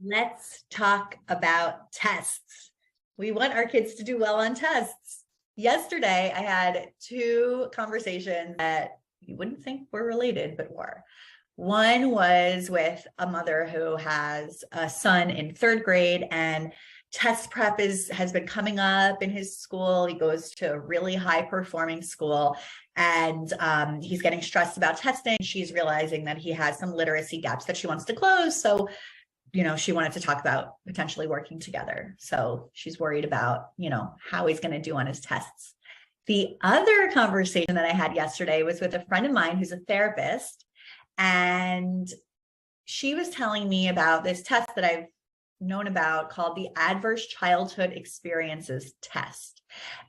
Let's talk about tests. We want our kids to do well on tests. Yesterday, I had two conversations that you wouldn't think were related, but were. One was with a mother who has a son in third grade, and test prep has been coming up in his school. He goes to a really high performing school, and he's getting stressed about testing. She's realizing that he has some literacy gaps that she wants to close. So she wanted to talk about potentially working together. So she's worried about, how he's going to do on his tests. The other conversation that I had yesterday was with a friend of mine who's a therapist. And she was telling me about this test that I've known about called the Adverse Childhood Experiences Test.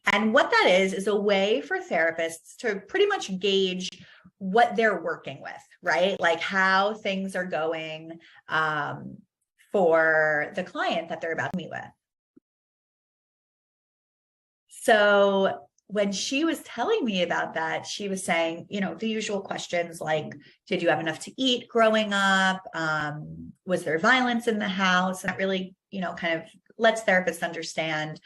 And what that is a way for therapists to pretty much gauge what they're working with, right? Like how things are going for the client that they're about to meet with. So when she was telling me about that, she was saying, the usual questions like, did you have enough to eat growing up? Was there violence in the house? And that really, kind of lets therapists understand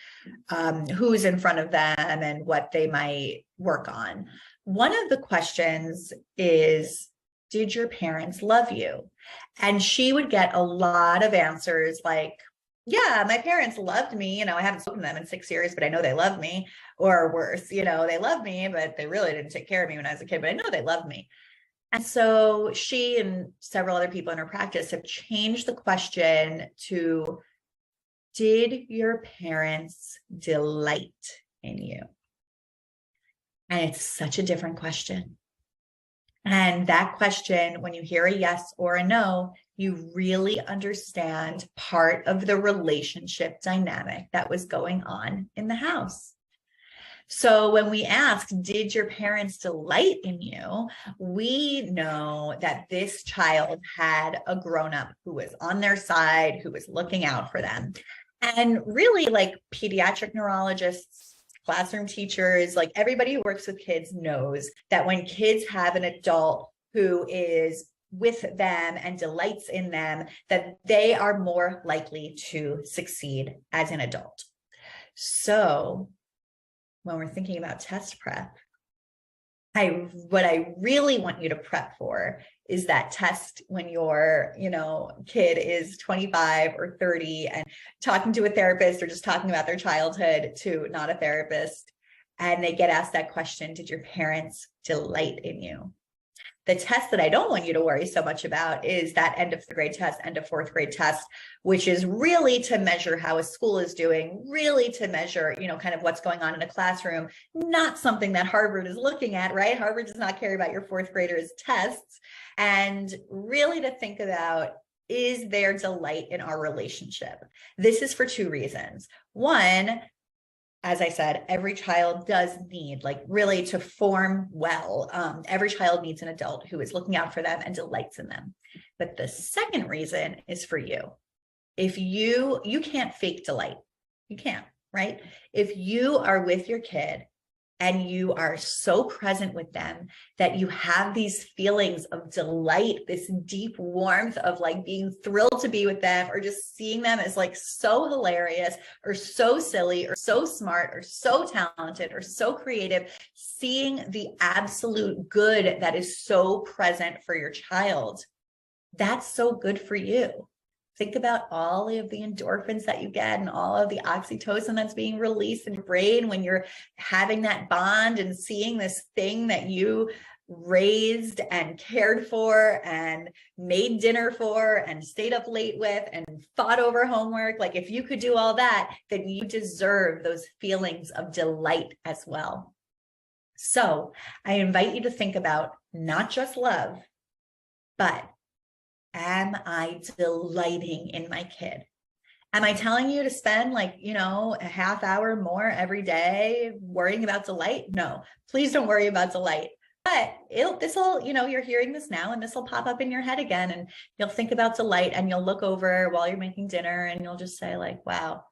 who's in front of them and what they might work on. One of the questions is, did your parents love you? And she would get a lot of answers like, yeah, my parents loved me. I haven't spoken to them in 6 years, but I know they love me. Or worse, they love me, but they really didn't take care of me when I was a kid, but I know they love me. And so she and several other people in her practice have changed the question to, did your parents delight in you? And it's such a different question. And that question, when you hear a yes or a no, you really understand part of the relationship dynamic that was going on in the house. So when we ask, did your parents delight in you? We know that this child had a grown-up who was on their side, who was looking out for them. And really, like pediatric neurologists, classroom teachers, like everybody who works with kids knows that when kids have an adult who is with them and delights in them, that they are more likely to succeed as an adult. So when we're thinking about test prep, what I really want you to prep for is that test when your, kid is 25 or 30 and talking to a therapist or just talking about their childhood to not a therapist. And they get asked that question, did your parents delight in you? The test that I don't want you to worry so much about is that end of third grade test, end of fourth grade test, which is really to measure how a school is doing, really to measure, kind of what's going on in a classroom, not something that Harvard is looking at, right? Harvard does not care about your fourth graders' tests. And really to think about, is there delight in our relationship? This is for two reasons. One, as I said, every child does need, really to form well. Every child needs an adult who is looking out for them and delights in them. But the second reason is for you. If you can't fake delight, you can't, right? If you are with your kid and you are so present with them that you have these feelings of delight, this deep warmth of being thrilled to be with them, or just seeing them as so hilarious or so silly or so smart or so talented or so creative, seeing the absolute good that is so present for your child, that's so good for you. Think about all of the endorphins that you get and all of the oxytocin that's being released in your brain when you're having that bond and seeing this thing that you raised and cared for and made dinner for and stayed up late with and fought over homework. If you could do all that, then you deserve those feelings of delight as well. So I invite you to think about not just love, but am I delighting in my kid? Am I telling you to spend a half hour more every day worrying about delight? No, please don't worry about delight. But you're hearing this now and this will pop up in your head again and you'll think about delight and you'll look over while you're making dinner and you'll just say wow,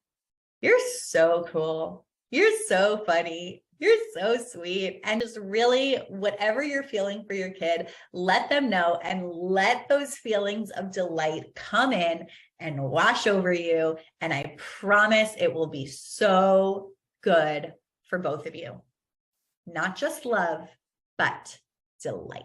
you're so cool. You're so funny. You're so sweet. And just really, whatever you're feeling for your kid, let them know and let those feelings of delight come in and wash over you. And I promise it will be so good for both of you. Not just love, but delight.